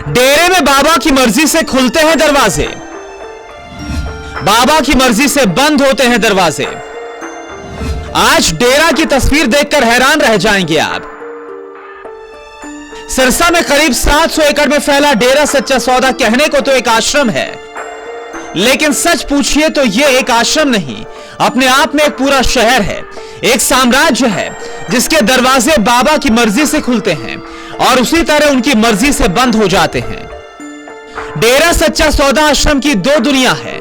डेरे में बाबा की मर्जी से खुलते हैं दरवाजे, बाबा की मर्जी से बंद होते हैं दरवाजे। आज डेरा की तस्वीर देखकर हैरान रह जाएंगे आप। सिरसा में करीब 700 एकड़ में फैला डेरा सच्चा सौदा कहने को तो एक आश्रम है, लेकिन सच पूछिए तो यह एक आश्रम नहीं, अपने आप में एक पूरा शहर है, एक साम्राज्य है जिसके दरवाजे बाबा की मर्जी से खुलते हैं और उसी तरह उनकी मर्जी से बंद हो जाते हैं। डेरा सच्चा सौदा आश्रम की दो दुनिया है।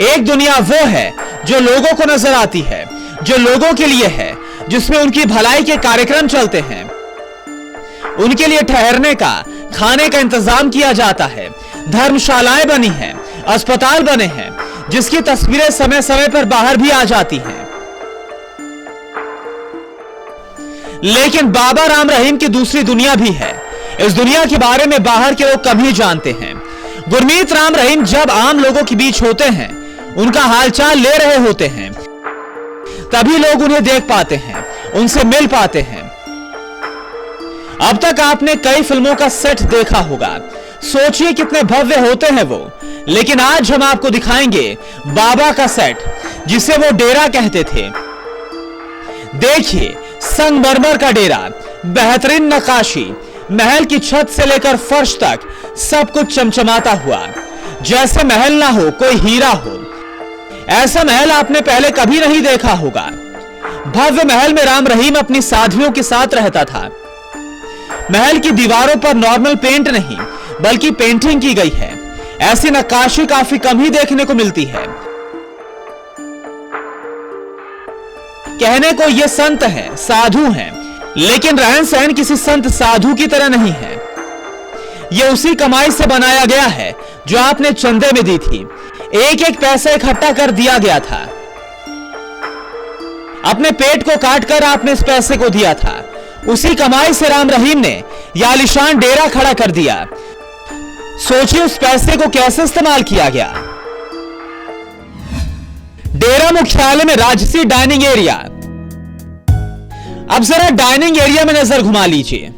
एक दुनिया वो है जो लोगों को नजर आती है, जो लोगों के लिए है, जिसमें उनकी भलाई के कार्यक्रम चलते हैं, उनके लिए ठहरने का, खाने का इंतजाम किया जाता है, धर्मशालाएं बनी हैं, अस्पताल बने हैं, जिसकी तस्वीरें समय समय पर बाहर भी आ जाती हैं। लेकिन बाबा राम रहीम की दूसरी दुनिया भी है। इस दुनिया के बारे में बाहर के लोग कम ही जानते हैं। गुरमीत राम रहीम जब आम लोगों के बीच होते हैं, उनका हालचाल ले रहे होते हैं, तभी लोग उन्हें देख पाते हैं, उनसे मिल पाते हैं। अब तक आपने कई फिल्मों का सेट देखा होगा, सोचिए कितने भव्य होते हैं वो। लेकिन आज हम आपको दिखाएंगे बाबा का सेट, जिसे वो डेरा कहते थे। देखिए, संगमरमर का डेरा, बेहतरीन नक्काशी, महल की छत से लेकर फर्श तक सब कुछ चमचमाता हुआ, जैसे महल ना हो कोई हीरा हो। ऐसा महल आपने पहले कभी नहीं देखा होगा। भव्य महल में राम रहीम अपनी साथियों के साथ रहता था। महल की दीवारों पर नॉर्मल पेंट नहीं बल्कि पेंटिंग की गई है। ऐसी नक्काशी काफी कम ही देखने को मिलती है। कहने को ये संत हैं, साधु हैं, लेकिन रहन सहन किसी संत साधु की तरह नहीं है। ये उसी कमाई से बनाया गया है जो आपने चंदे में दी थी। एक एक पैसा इकट्ठा कर दिया गया था। अपने पेट को काटकर आपने इस पैसे को दिया था। उसी कमाई से राम रहीम ने यह आलीशान डेरा खड़ा कर दिया। सोचिए उस पैसे को कैसे इस्तेमाल किया गया। डेरा मुख्यालय में राजसी डाइनिंग एरिया। अब जरा डाइनिंग एरिया में नजर घुमा लीजिए।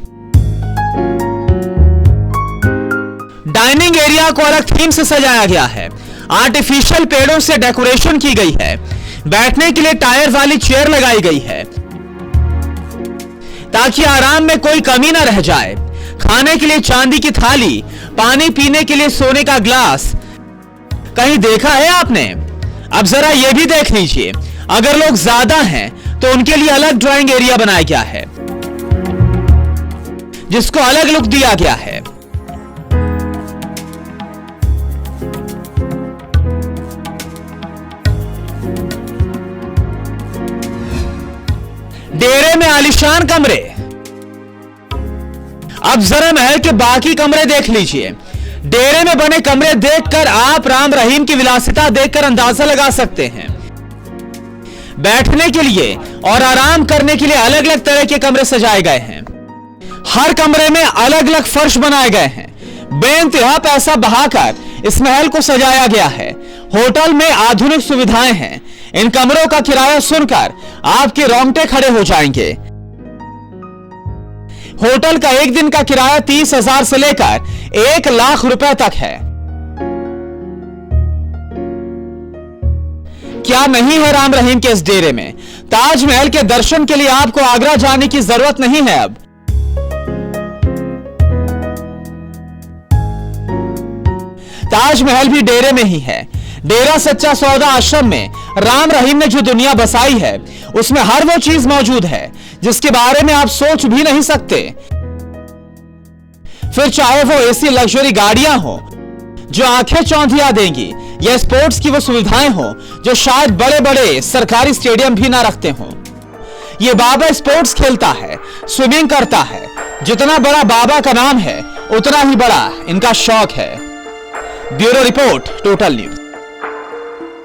डाइनिंग एरिया को अलग थीम से सजाया गया है। आर्टिफिशियल पेड़ों से डेकोरेशन की गई है। बैठने के लिए टायर वाली चेयर लगाई गई है ताकि आराम में कोई कमी ना रह जाए। खाने के लिए चांदी की थाली, पानी पीने के लिए सोने का ग्लास। कहीं देखा है आपने? अब जरा यह भी देख लीजिए, अगर लोग ज्यादा हैं तो उनके लिए अलग ड्राइंग एरिया बनाया गया है, जिसको अलग लुक दिया गया है। डेरे में आलीशान कमरे। अब जरा महल के बाकी कमरे देख लीजिए। डेरे में बने कमरे देखकर आप राम रहीम की विलासिता देखकर अंदाजा लगा सकते हैं। बैठने के लिए और आराम करने के लिए अलग अलग तरह के कमरे सजाए गए हैं। हर कमरे में अलग अलग फर्श बनाए गए हैं। बेइंतहा पैसा बहाकर इस महल को सजाया गया है। होटल में आधुनिक सुविधाएं हैं। इन कमरों का किराया सुनकर आपके रोंगटे खड़े हो जाएंगे। होटल का एक दिन का किराया 30,000 से लेकर 1 लाख रुपए तक है। क्या नहीं है राम रहीम के इस डेरे में? ताजमहल के दर्शन के लिए आपको आगरा जाने की जरूरत नहीं है। अब ताजमहल भी डेरे में ही है। डेरा सच्चा सौदा आश्रम में राम रहीम ने जो दुनिया बसाई है, उसमें हर वो चीज मौजूद है जिसके बारे में आप सोच भी नहीं सकते। फिर चाहे वो एसी लग्जरी गाड़ियां हो जो आंखें चौंधिया देंगी, या स्पोर्ट्स की वो सुविधाएं हो जो शायद बड़े बड़े सरकारी स्टेडियम भी ना रखते हो। ये बाबा स्पोर्ट्स खेलता है, स्विमिंग करता है। जितना बड़ा बाबा का नाम है, उतना ही बड़ा इनका शौक है। Bureau report, total news.